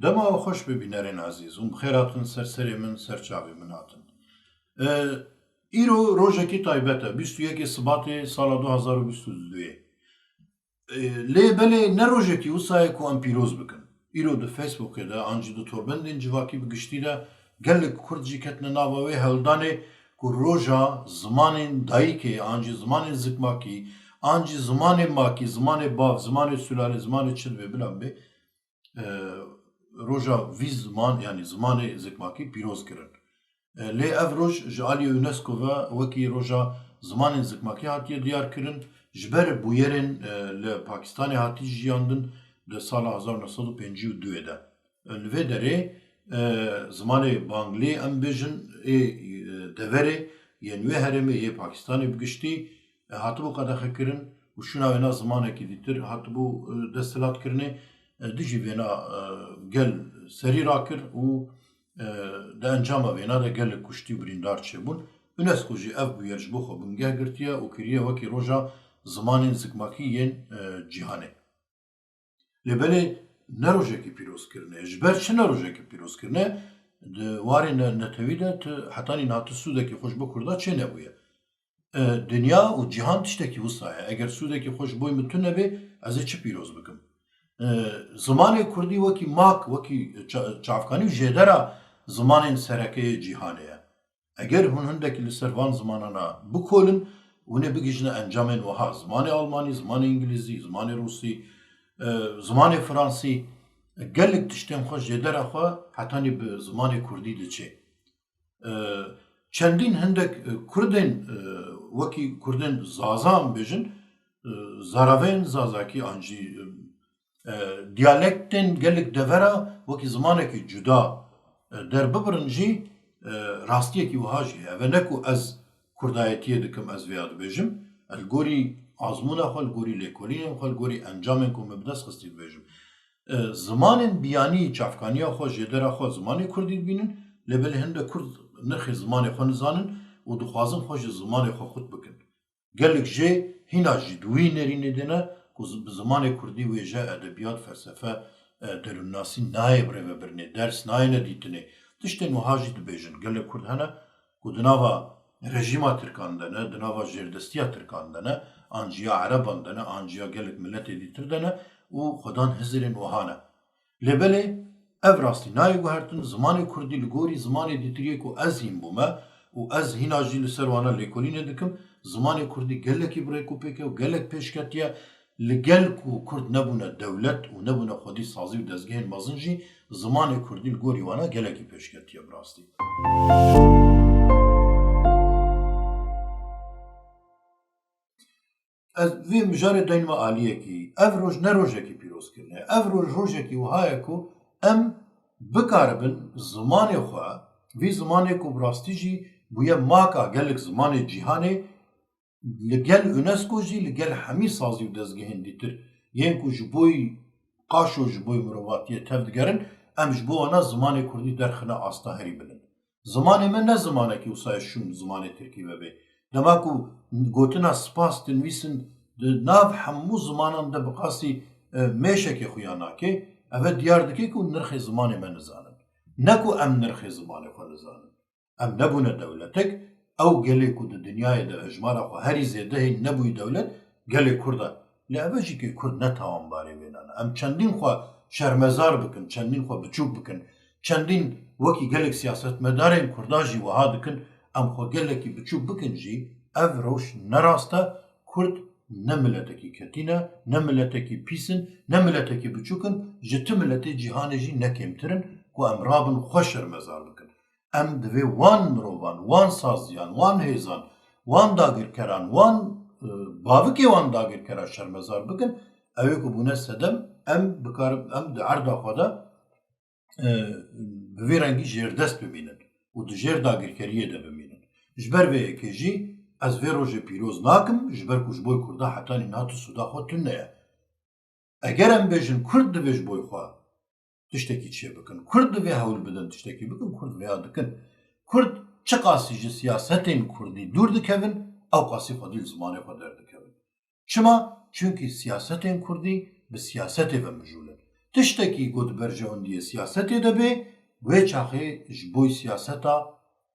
Dema xoş bibînerên ezîz û bixêr hatin ser serê min, ser çavê min hatin. Îro rojekî taybet e, 21 Sibatê sala 2022. Lê belê ne rojekî wisa ye ku em pîroz bikin. Îro di Facebookê de an jî di torbendên civakî bi giştî de gelek Kurd jî ketine nava wê hewldanê ku roja zimanên dayîkê an jî zimanên zikmakî, an jî zimanê makî, zimanê bav, zimanê sülalê, zimanê çilvê bilan bê roja vî ziman yani zimanê zikmakî pîroz kirin. Lê ev roj ji aliyê UNESCO ve wekî roja zimanên zikmakî hatiye diyar kirin ji ber bûyerên li Pakistanê hatî jiyandin di sala 1952 de. Li vê derê zimanê Banglê em bêjin ê deverê yên wê herêmê yê Pakistanê bi giştî hatibû qedexe kirin û şûna wêna zimanekî dîtir hatibû desthilatkirinê dijî wêna gel serî rakir û di encama wêna de gelek kuştî û birîndar çêbûn. UNESCO jî ev bûyer ji bo xwe bingeh girtiye û kiriye wekî roja zimanên zikmakî yên cîhanê. Lê belê ne rojekî pîrozkirine, ji ber çi ne rojekî pîrozkirine, di warê netewî de hetanî nihatî sûdekî xwe ji bo Kurda çê nebûye. Dinya û cîhan tiştekî wisa ye. Eger sûdekî xwe ji bo min tune bê, ez ê çi pîroz bikim? Zimanê Kurdî wekî mak, wekî çavkanî û jêdera zimanên serekeyê cîhanê ye. Eger hûn hindekî li ser van zimanana bikolin, hûn ê bigîjine encamên wiha zimanê Almanî, zimanê İngilîzî, zimanê Rûsî, zimanê Fransî, gelek tiştên xwe jêdera xwe hetanî bi zimanê Kurdî diçe. Çendîn hindek Kurdên wekî Kurdên zaza em bêjin, zaraveyên zazakî an jî diyalektên gelek devera wekî zimanekî cuda derbibirin jî rastiyekî wiha jî heye ve ne ku ez Kurdayetiyê dikim ez vêya dibêjim, li gorî azmûna xwe, li gorî lêkolînên xwe, li gorî encamên ku me bi dest xistî dibêjim. Zimanên biyanî çavkaniya xwe, jêdera xwe zimanê Kurdî dibînin, lê belê hindek Kurd nirxê zimanê xwe nizanin û dixwazin xwe ji zimanê xwe xut bikin. Gelek jê hîna jî di wî nêrînê de ne ku bi zimanê Kurdî wêje edebiyat, felsefe, derûnnasî nayê birêvebirinê, ders nayêne dîtinê. Tiştên wiha jî dibêjin. Gelek Kurd hene ku di nava rejîma Tirkan de ne, di nava jêrdestiya Tirkan de ne, an ciya Ereban de ne, an ciya gelek milletê dîtir de ne û xwedan hizirên wiha ne. Lê belê ev rastî nayê guhertin, zimanê Kurdî li gorî zimanê dîtiriyê ku ez hîn bûme û ez hîna jî li ser wana lêkolînê dikim, zimanê Kurdî gelekî birêk û pêk e û gelek pêşketiye li gel ku Kurd nebûne dewlet û nebûne xwedî sazî û dezgehên mezin jî zimanê Kurdî li gorî wana gelekî pêşketiye bi rastî. Ez vê mijarê deyn me aliyekî, ev roj ne rojekî pîrozkirine, ev roj rojekî wiha ye ku em bikaribin zimanê xwe, vî zimanê ku bi rastî jî bûye maka gelek zimanê cîhanê li gel UNESCO jî li gel hemî sazî û dezgehên dîtir yên ku ji boî qaş û ji boî mirovatiyê tev digerin, em ji bo wana zimanê Kurdî derxine asta herî bilin. Zimanê me ne zimanekî wisa ye şûn zimanê Tirkî vebe. Dema ku gotina spas dinivîsin di nav hemû zimanan de bi qasî mêşekê xuya nake, ev ê diyar dike ku nirxê zimanê me nizanin. Ne ku em nirxê zimanê xwe nizanin. Em nebûne dewletek, ew gelê ku di dinyayê de hejmara xwe herî zêde hên nebûyî dewlet, gelê Kurd e. Lê ev jî ki Kurd ne tawanbarê wê ne. Em çendîn xwe şermezar bikin, çendîn xwe biçûk bikin, çendîn wekî gelek siyasetmedarên Kurda jî wiha dikin, em xwe gelekî biçûk bikin jî, ev roj ne rast e, Kurd ne milletekî ketîne, ne milletekî pîsin, ne milletekî biçûkin, ji ti milletê cîhanê jî ne kêmtirin ku em rabin xwe şermezar bikin. Em divê wan mirovan, wan saziyan, wan hêzan, wan dagirkeran, wan bavikê wan dagirkera şermezar bikin, ew ê ku bûne sedem, em bikarin em di erda xwe de bi vê rengî jêrdest bimînin û di jêr dagirkeriyê de bimînin. Ji ber vê yekê jî ez vê rojê pîroz nakim, ji ber ku ji bo Kurda hetanî nihatî sûda xwe tune ye. Eger em bêjin Kurd divê ji bo xwe tiştekî çê bikin, Kurd divê hewl bidin tiştekî bikin, Kurd vêya dikin. Kurd çi qasî ji siyasetên Kurdî dûr dikevin, ew qasî xwedî li zimanê xwe derdikevin. Çima? Çünkü siyasetên Kurdî bi siyasetê ve mijûlin. tiştekî ku di berjewendiyê siyasetê de bê wê çaxê ji bo siyaseta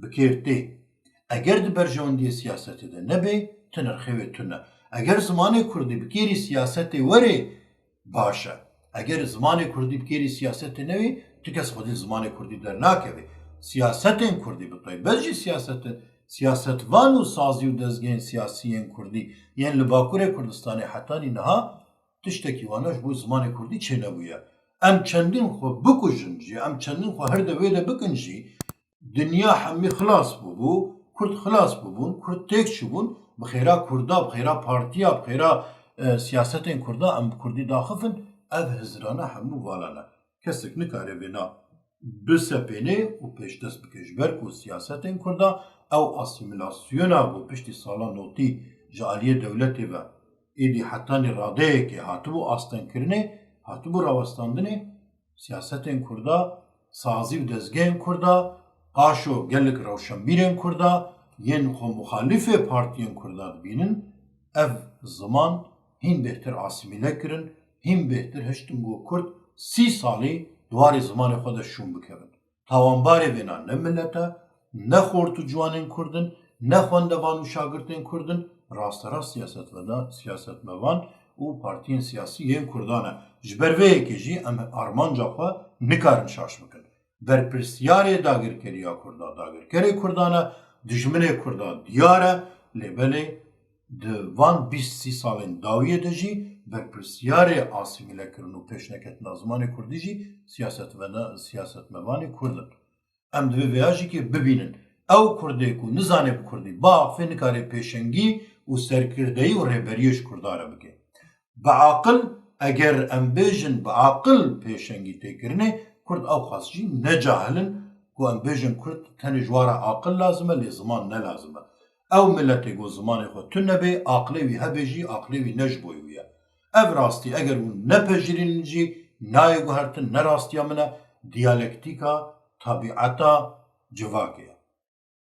bikêr tê. Eger di berjewendiyê siyasetê de nebe ti nirxê tune. Eger zimanê Kurdî bikêrî siyasetê werê baş e. Eger zimanê Kurdî bikêrî siyasetê nevê ti kes xwedî zimanê Kurdî dernakeve. Siyasetên Kurdî bi taybet jî siyasetvan û sazî û dezgehên siyasî yên Kurdî yên li Bakurê Kurdistanê hetanî niha tiştekî wan ji bo zimanê Kurdî çênebûye. Em çendîn xwe bikujin jî, em çendîn xwe her de wê de bikin jî, dinya hemî xilas bûbû, Kurd xilas bûbûn, Kurd têk çûbûn, bi xêra Kurda, bi xêra partiya, bi xêra siyasetên Kurda em bi Kurdî daxifin, ev hizirana hemû valan e. Kesek nikare vêna bisepênê û pêşdest bike ji ber ku siyasetên Kurda ew asîmîlasyona bû piştî sala notî ji aliyê dewletê ve êdî hetanî radeyekê hatibû astenkirinê, hatibû rawestandinê siyasetên Kurda, sazî û dezgehên Kurda, paşo gelek rewşenbîrên Kurda yên xwe muxalîfê partiyên Kurda dibînin, ev ziman hîn bêhtir asîmîle kirin, hîn bêhtir hiştin ku Kurd 30 salî duwarê zimanê xwe de şûn bikevin. Tawanbarê vêna ne millet e, ne xort û ciwanên Kurdin, ne xwendevan û şagirtên Kurdin, rasterast siyasetmevan û partiyên siyasî yên Kurdan e. Ji ber vê yekê jî em armanca xwe nikarin şaş bikin. Berpirsyarê dagirkeriya Kurda, dagirkerê Kurdan e, dijminê Kurda diyar e, lêbelê di van 20 salên dawiyê de jî berpirsyarê asîmîlekirin û pêşneketina zimanê Kurdî jî siyasetmevanê Kurdin. Em divê vêya jîkê bibînin. Ew Kurdê ku nizane bi Kurdî biaxivê nikare pêşengî û serkirdeyî û rêberiyê ji Kurdan re bike. Biaqil eger em bêjin biaqil pêşengî têkirinê, Kurd ew xas jî necahilin ku em bêjin Kurd tenê ji wara aqil lazim e lê ziman ne lazim e. Ew milletê ku zimanê xwe tu nebê, aqilê wî hebe jî aqilê wî ne ji bo wî ye. Ev rastî eger hûn nepejirînin jî nayê guhertin ne rastiya min e, diyalektîka tabiata civakê ye.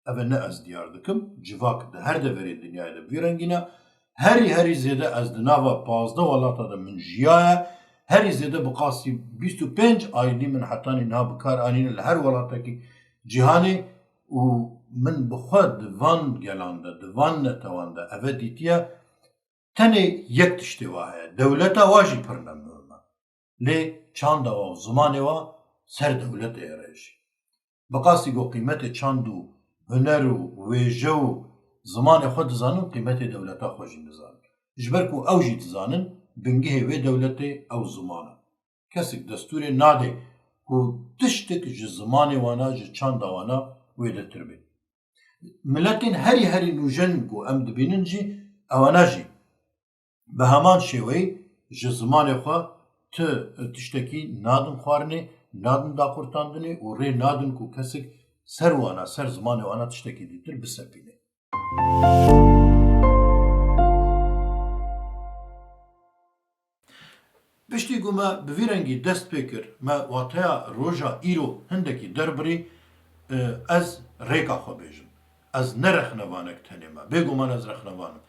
Ev ne ez diyar dikim, civak di her deverê dinyayê de bi rengîne, herî zêde ez di nava 15 welata de min jiyaye, herî zêde bi qasî 25 ailî min hetanî niha bi kar anîne li her welatekî cîhanê û min bi xwe di van gelan de, di van netewan de ev dîtiye tenê yek tiştê wa heye, dewleta wa jî pir nemnûn e. Lê çanda wa û zimanê wa ser dewletê here jî. Bi qasî ku qîmetê çand û huner û wêje û zimanê xwe dizanin, qîmetê dewleta xwe jî dizanin. Ji ber ku ew jî dizanin, bingehê wê dewletê ew ziman e. Kesek destûrê nade ku tiştek ji zimanê wana, ji çanda wana wê de tir bê. Milletên herî nûjen ku em dibînin jî ewana jî bi heman şêweyê ji zimanê xwe ti tiştekî nadin xwarinê, nadin daqurtandinê û rê nadin ku kesek ser wana, ser zimanê wana tiştekî dîtir bisepîne. Piştî ku me bi vî rengî dest pê kir, me wateya roja îro hindekî derbirî, ez rêka xwe bêjim. Ez ne rexnevanek tenê me, bêguman ez rexnevanim.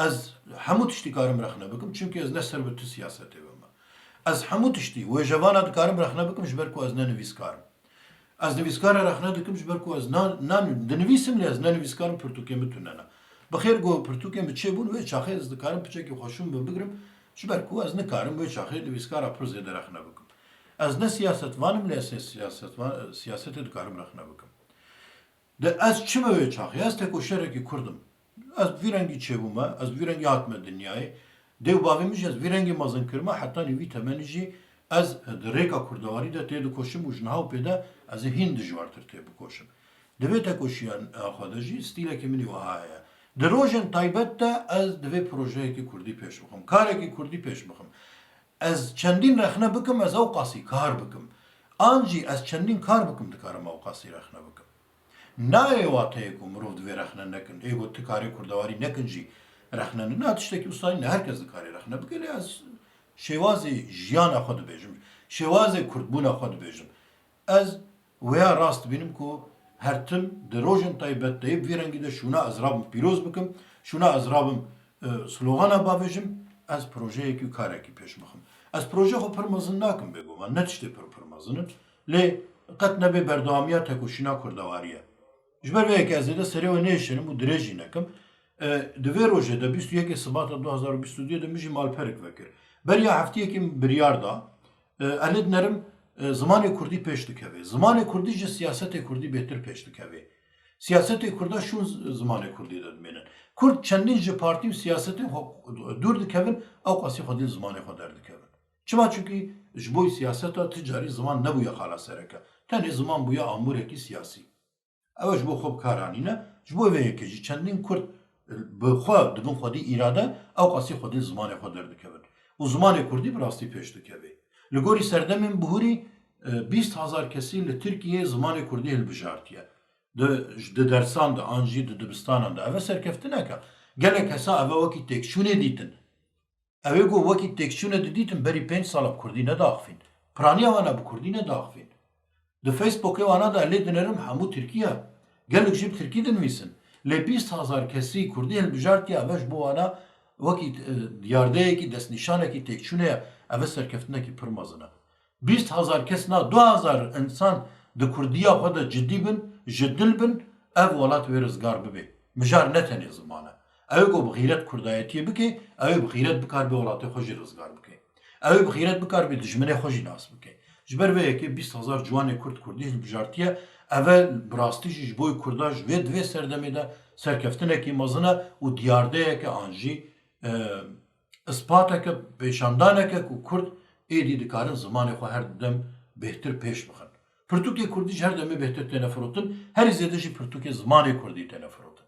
Ez hemû tiştî karim rexne bikim çünkü ez ne serbirtî siyasetê me. Ez hemû tiştî wêjevana dikarim rexne bikim ji ber ku ez ne nivîskarim. Ez nivîskara rexne dikim ji ber ku ez dinivîsim lê ez ne nivîskarim pirtûkê min tunene. Bixêr ku pirtûkên min çêbûn wê çaxê ez dikarim piçekî xweşûn bigirim ji ber ku ez nikarim wê çaxê nivîskara pir zêde rexne bikim. Ez ne siyasetvanim lê ez siyasetê dikarim rexne bikim. De ez çi me wê çaxê, ez tekoşerekî Kurdim. Ez vî rengî çêbûme, ez vî rengî hatime dinyayê, dêw bavê min jî ez vî rengî mezin kirime, hetanî vî temenî jî ez di rêka kurdewarî de tê dikoşim û ji niha û pêde ez ê hîn dijwartir tê bikoşim. Di vê tekoşiyan xwe de jî stîlekî min ê wiha heye. Di rojên taybet de ez divê projeyekî Kurdî pêş bixim, karekî Kurdî pêş bixim. Ez çendîn rexne bikim, ez ew qasî kar bikim. An jî ez çendîn kar bikim dikarim ew qasî rexne bikim. Nayê wateyê ku mirov divê rexne nekin, ê got tu karê kurdewarî nekin jî rexne ne tiştekî wisa ne herkes dikarê rexne bike lê ez şêwazê jiyana xwe dibêjim, şêwazê kurdbûna xwe dibêjim. Ez wêya rast dibînim ku her tim di rojên taybet de vî rengî de şûna ez rabim pîroz bikim, şûna ez rabim slogana bavêjim, ez projeyekî karekî pêş bixim. از پروژه خو پر مزن ناکم بگو من نتشتی پر مزنن لی قد نبی بردوامیات تکوشینا کردواریه جبر وی که از ایده سری و نیشنم و درجی نکم دوی روژه ده 21 سبات 2022 ده میجی مالپرک وکر بریا هفته که بریار دا الید نرم زمان کردی پیش دکوی زمان کردی جه سیاست کردی بهتر پیش دکوی siyaset kurda şu zamanı kurdi dedmenen. Kurd çendin ji parti siyaseti dur dikevin ew qasî xwe dil zamanê xwe derdikevin. Çima çünkü ji bo siyaseta ticari zaman nebûye xala sereke. Tenê zaman bûye amûrekî siyasî. Ew ji bo xwe bikaranîne ji bo vê yekê jî çendin Kurd bi xwe dibin xwedî îrade ew qasî xwe dil zamanê xwe derdikevin. û zimanê Kurdî bi rastî pêş dikeve. Li gorî serdemên bihûrî 20,000 kesî li Tirkiyeyê zimanê Kurdî hilbijartiye. Di dersan de an jî di dibistanan de ev serkeftineke gelek hesa ev wekî têkşûnê dîtin ew ê got wekî têkşûnê didîtin berî 5 sala bi Kurdî nedaxivîn piraniya wana bi Kurdî nedaxivîn di Facebookê wana da lê dinerim hemû Tirkiye gelek jî bi Tirkî dinivîsin lê 20,000 kesî Kurdî hilbijartiye ev ji bo wana wekî diyardeyekî destnîşanekî têkşûnê ev serkeftinekî pir mezin e 20,000 kes na 2,000 insan di Kurdiya xwe de ciddî bin ji dil bin ev welat wê rizgar bibe. Mijar ne tenê zimane. Ew got bi xîret Kurdayetiyê bike, ew bi xîret bikar bê welatê xwe jî rizgar bike. Ew bi xîret bikar bê dijminê xwe jî nas bike. Ji ber vê yekê 20,000 ciwanê Kurd Kurdî hilbijartiye ev bi rastî jî ji bo Kurda ji vê divê serdemê de serkeftinekî mezin e û diyardeyeke an jî ispateke pêşandaneke ku Kurd êdî dikarin zimanê xwe her dem bêhtir pêş bixin. Pirtûkê Kurdî ji her demê bêhtir têne firotin, herî zêde jî pirtûkê zimanê Kurdî têne firotin.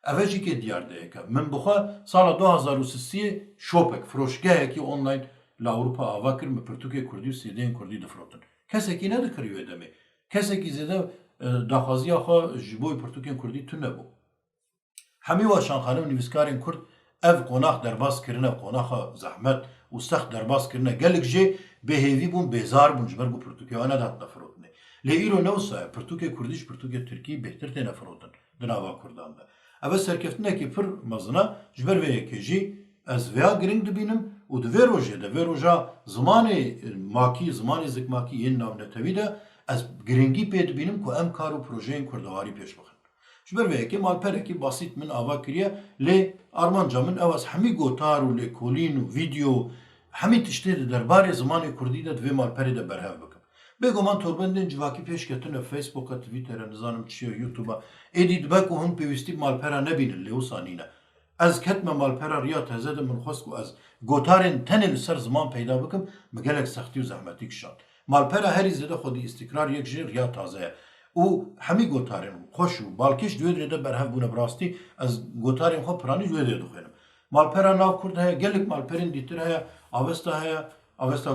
Ev jî kê diyardeyeke. Min bixwe sala 2023 şopek, firoşgehekî online li Ewropa ava kir me pirtûkê Kurdî û sêdeyên Kurdî difrotin. Kesekî nedikiriyo wê demê. Kesekî zêde daxwaziya xwe ji bo pirtûkên Kurdî tune bû. Hemî weşanxane û nivîskarên Kurd ev qonax derbas kirine, qonaxa zehmet û sext derbas kirine gelek jê bêhêvî bûn, bêzar bûn ji ber ku pirtûkê wan nedatine firotinê. Lê îro ne wisa ye, pirtûkê Kurdî ji pirtûkê Tirkî bêhtir têne firotin di nava Kurdan de. Ev serkeftinekî pir mezin e, ji ber vê yekê jî ez vêya giring dibînim û di vê rojê de vê roja zimanê makî, zimanê zikmakî yên navnetewî de ez giringî pê dibînim ku em kar û projeyên kurdewarî pêş bixin. Ji ber vê yekê malperekî basît min ava kiriye lê armanca min ew ez hemî gotar û lêkolîn û vîdeo hemî tiştê di derbarê zimanê Kurdî de di vê malperê de berhev bikim. Bêguman torbendên civakî pêş ketine Facebooka, Twitter'a, nizanim çiye, YouTube'a êdî dibe ku hûn pêwîstî malpera nebînin lê wisa nîne. Ez ketme malpera riya teze de min xwest ku ez gotarên tenê li ser ziman peyda bikim bi gelek sextî û zehmetî kişand. Malpera herî zêde xwedî îstikrar yek jî riya taze ye. û hemî gotarên xweş û balkêş di wê dirê de berhev bûne bi rastî ez gotarên xwe piranî ji wê dirê dixwênim. Malpera nav Kurd heye, gelek malperên dîtir heye, avesta heye, avesta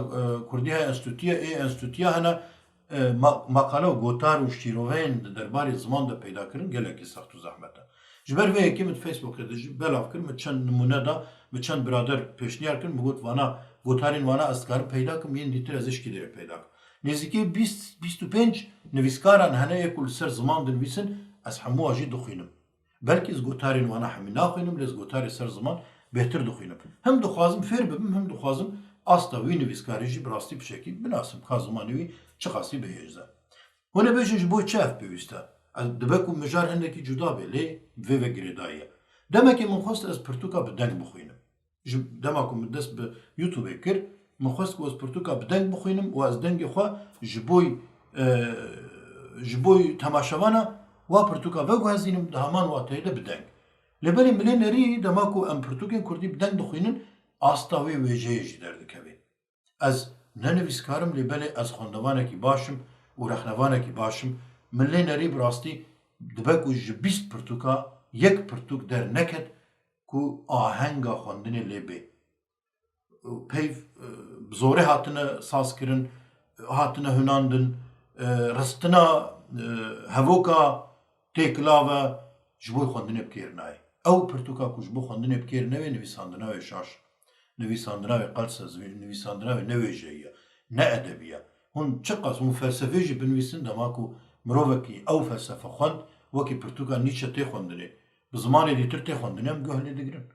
Kurdî heye, enstitûtiye ê enstitûtiya hene makale û gotar û şîroveyên di derbarê ziman de peyda kirin gelekî sext û zehmet e. Ji ber vê yekê min Facebookê de jî belav kir min çend nimûne da min çend birader pêşniyar kirin min got vana gotarên wana ez dikarim peyda kim yên dîtir ez eşkî derê peyda kim. Nêzîkî 25 nivîskaran hene yek û li ser ziman dinivîsin ez hemû wa jî dixwînim. Belkî ez gotarên wana hemî naxwînim lê ez gotarê ser ziman bêhtir dixwînim. Hem dixwazim fêr bibim hem dixwazim asta wî nivîskarî jî bi rastî bişekî binasim ka zimanê wî çi qasî bihêze. Hûn ê bêjin ji bo çi ev pêwîst e? Ez dibe ku mijar hinekî cuda bê lê vê ve girêdayî ye. Demekê min xwest ez pirtûka bi deng bixwînim. Ji dema ku min dest bi YouTubeê kir min xwest ku ez pirtûka bi deng bixwînim û ez dengê xwe ji bo temaşevana wa pirtûka veguhezînim di heman wateyê de bi deng. Lê berê milê nerî dema ku em pirtûkên Kurdî bi deng dixwînin asta wê wêjeyê jî derdikeve. Ez ne nivîskarim lê belê ez xwendevanekî başim û rexnevanekî başim min lê nerî bi rastî dibe ku ji 20 pirtûka yek pirtûk derneket ku ahenga xwendinê lê bê. Peyv bi zorê hatine sazkirin, hatine hunandin, ristina hevoka têkilave ji bo xwendinê bikêrinaye. Ew pirtûka ku ji bo xwendinê bikêrine nivîsandina wê şaş. Nivîsandina wê qelse nivîsandina wê ne wêjeyî ye, ne edebî ye. Hûn çi qas hûn felsefê jî binivîsin dema ku mirovekî ew felsefe xwend wekî pirtûka Nîçe tê xwendinê. Bi zimanê dîtir tê xwendinê em guh lê digirin.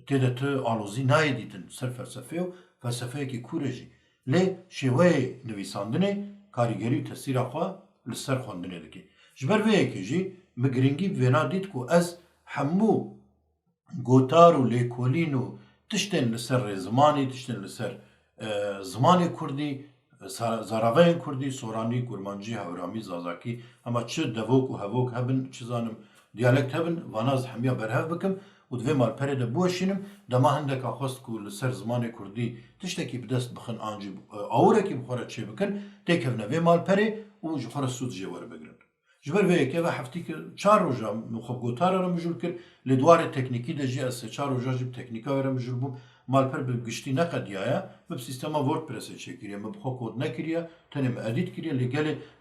Tê de tu alozî nayê dîtin ser felsefê û felsefeyekî kûr e jî lê şêweyê nivîsandinê karîgerî û tesîra xwe li ser xwendinê dike. Ji ber vê yekê jî min giringî bi vêna dît ku ez hemû gotar û lêkolîn û tiştên li ser rêzimanî, tiştên li ser zimanê Kurdî, zaraveyên Kurdî, soranî, kurmancî, hewramî, zazakî, hema çi devok û hevok hebin, çi zanim diyalekt hebin, vana ez hemiya berhev bikim û di vê malperê de biweşînim. Dema hindeka xwest ku li ser zimanê Kurdî tiştekî bi dest bixin an jî awurekî bi xwe re çê bikin, têkevne vê malperê û ji xwe re sûd jê weribigirin. Ji ber vê yekê ve heftî 4 roja min xwe gotara re mijûl kir, lê dwarê teknîkî de jî ez 4 roja jî bi teknîka we re mijûl bûm. Malper bi giştî neqediyaye, min bi sîstema WordPressê çêkiriye, min bi xwe kod nekiriye, tenê min edît kiriye,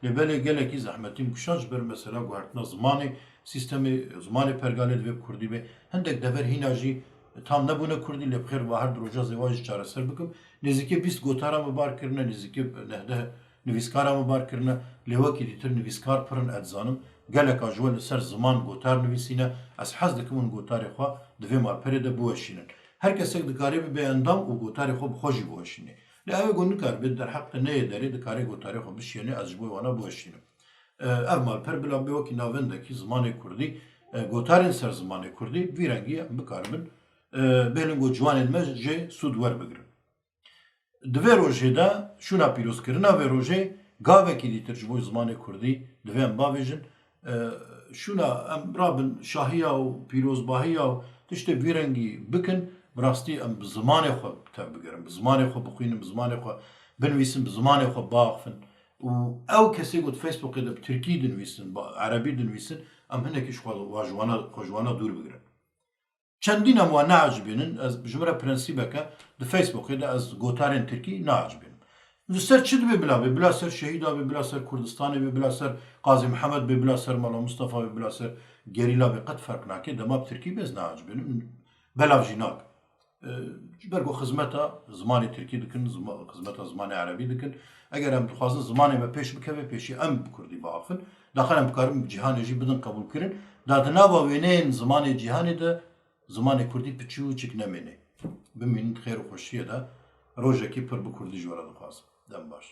lê belê gelekî zehmetî min kuşand ji ber mesela guhertina zimanê, sîstemê zimanê pergalê divê bi Kurdî be. Hindek dever hîna jî tam nebûne Kurdî lê bi xêr ve her di roja zêwa jî çareser bikim. Nêzîkî 20 gotara min bar kirine, nêzîkî nehdeh nivîskara min bar kirine, lê wekî dîtir nivîskar pirin edzanim. Geleka ji we li ser ziman gotar nivîsîne, ez hez dikim hûn gotarê xwe di vê malperê de biweşînin. Her kesek dikare bibe endam û gotarê xwe bi xwe jî biweşîne. Lê ew ê got nikare be derheq de neyê derê dikare gotarê xwe bişîne, ez ji bo wana biweşînim. Ev malper bila bê wekî navendekî zimanê Kurdî, gotarên ser zimanê Kurdî vî rengî bikaribin bêhnin got ciwanên me jê sûd werbigirin. Di vê rojê de şûna pîrozkirina vê rojê gavekî dîtir ji bo zimanê Kurdî divê em bavêjin. Şûna em rabin şahiya û pîrozbahiya û tiştê vî rengî bikin, bi rastî em bi zimanê xwe tev bigirin, bi zimanê xwe bixwînin, bi zimanê xwe binivîsin, bi zimanê xwe biaxivin. û ew kesê got Facebookê de bi Tirkî dinivîsin, bi erebî dinivîsin, em hinekî xwe ji wana dûr bigirin. Çendîn em wan neacibînin, ez ji min re prensîbek e, di Facebookê de ez gotarên Tirkî neacibînim. Li ser çi dibe bila bê? Bila ser Şehîda bê, bila ser Kurdistanê bê, bila ser Qazî Mihemed bê, bila ser Mala Mustafa bê, bila ser Gerîla bê qet ferq nake. Dema bi Tirkî bez neacibînim. Belav jî nak. Ji ber ku xizmeta zimanê Tirkî dikin, xizmeta zimanê Erebî dikin. Eger em dixwazin zimanê me pêş bikeve, pêşî em bi Kurdî biaxivin. Daxil em dikarin cîhanê jî bidin qebûl kirin. Da di nava wêneyên zimanê cîhanê de zimanê Kurdî piçûçik nemêne. Bimînin xêr û xweşiyê de rojekî pir bi Kurdî ji we re dixwazim. Dem baş.